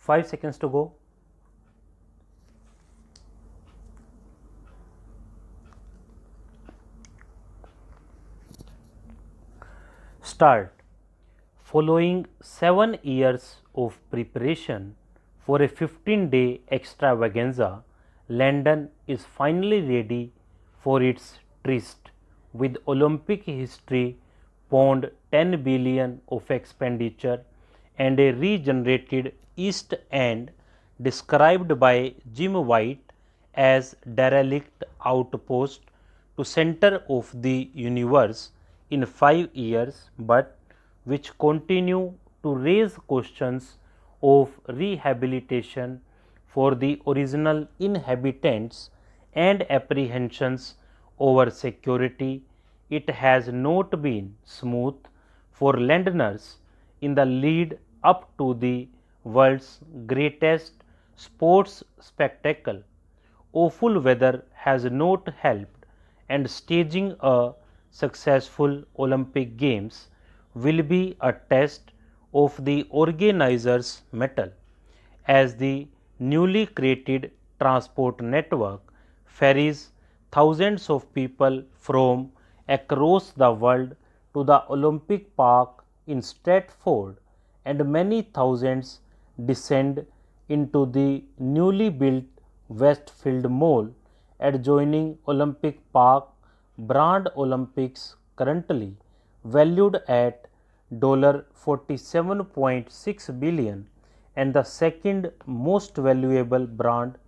5 seconds to go. Start. Following 7 years of preparation for a 15-day extravaganza, London is finally ready for its tryst with Olympic history pound 10 billion of expenditure and a regenerated East End described by Jim White as derelict outpost to center of the universe in 5 years, but which continue to raise questions of rehabilitation for the original inhabitants and apprehensions over security. It has not been smooth for Londoners in the lead up to the world's greatest sports spectacle. Awful weather has not helped, and staging a successful Olympic Games will be a test of the organizers' mettle, as the newly created transport network ferries thousands of people from across the world to the Olympic Park in Stratford, and many thousands descend into the newly built Westfield Mall adjoining Olympic Park. Brand Olympics currently valued at $47.6 billion and the second most valuable brand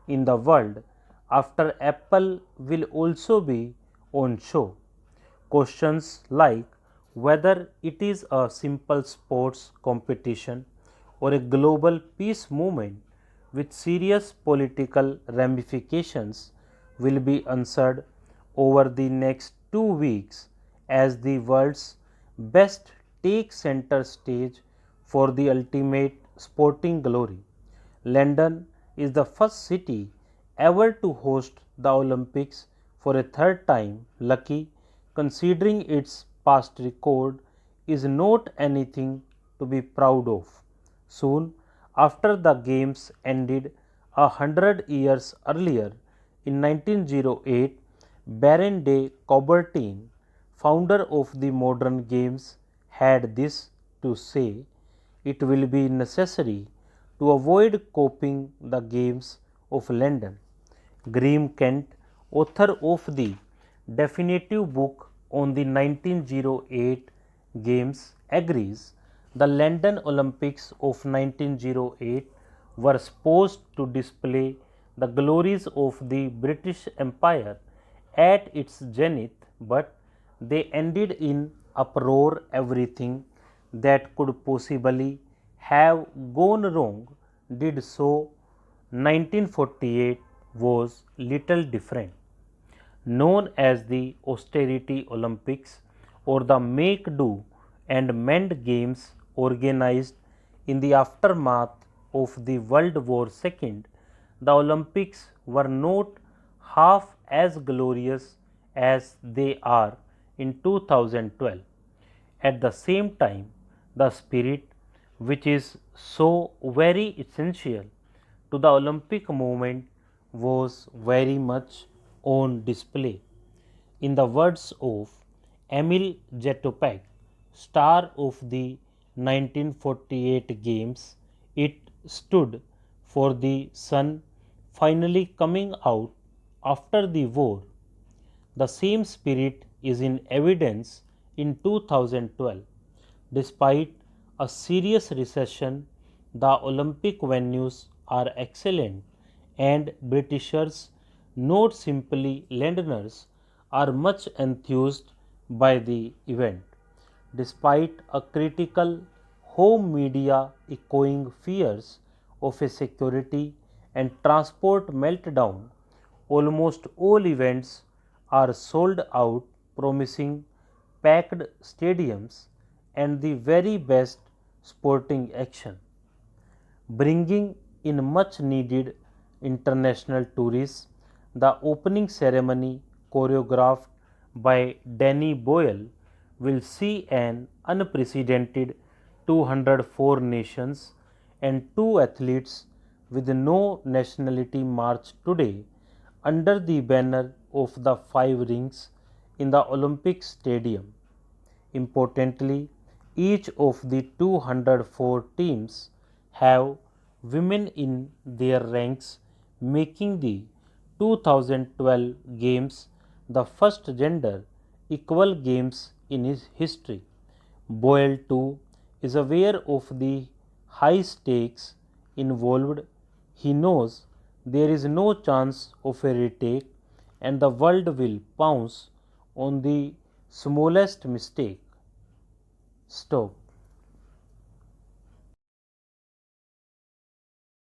in the world after Apple will also be on show. Questions like whether it is a simple sports competition or a global peace movement with serious political ramifications will be answered over the next 2 weeks as the world's best take center stage for the ultimate sporting glory. London is the first city ever to host the Olympics for a third time. Lucky, considering its past record, is not anything to be proud of. Soon after the Games ended 100 years earlier, in 1908, Baron de Coubertin, founder of the modern games, had this to say: it will be necessary to avoid copying the games of London. Graham Kent, author of the definitive book on the 1908 Games, agrees the London Olympics of 1908 were supposed to display the glories of the British Empire at its zenith, but they ended in uproar. Everything that could possibly have gone wrong did so. 1948 was little different. Known as the Austerity Olympics or the Make Do and Mend Games, organized in the aftermath of the World War II, the Olympics were not half as glorious as they are in 2012. At the same time, the spirit, which is so very essential to the Olympic movement, was very much on display. In the words of Emil Jetopek, star of the 1948 Games, it stood for the sun finally coming out after the war. The same spirit is in evidence in 2012. Despite a serious recession, the Olympic venues are excellent, and Britishers, not simply Londoners, are much enthused by the event. Despite a critical home media echoing fears of a security and transport meltdown, almost all events are sold out, promising packed stadiums and the very best sporting action, bringing in much needed international tourists. The opening ceremony, choreographed by Danny Boyle, will see an unprecedented 204 nations and 2 athletes with no nationality march today under the banner of the 5 rings in the Olympic Stadium. Importantly, each of the 204 teams have women in their ranks, making the 2012 Games the first gender equal games in his history. Boyle too is aware of the high stakes involved. He knows there is no chance of a retake and the world will pounce on the smallest mistake. Stop.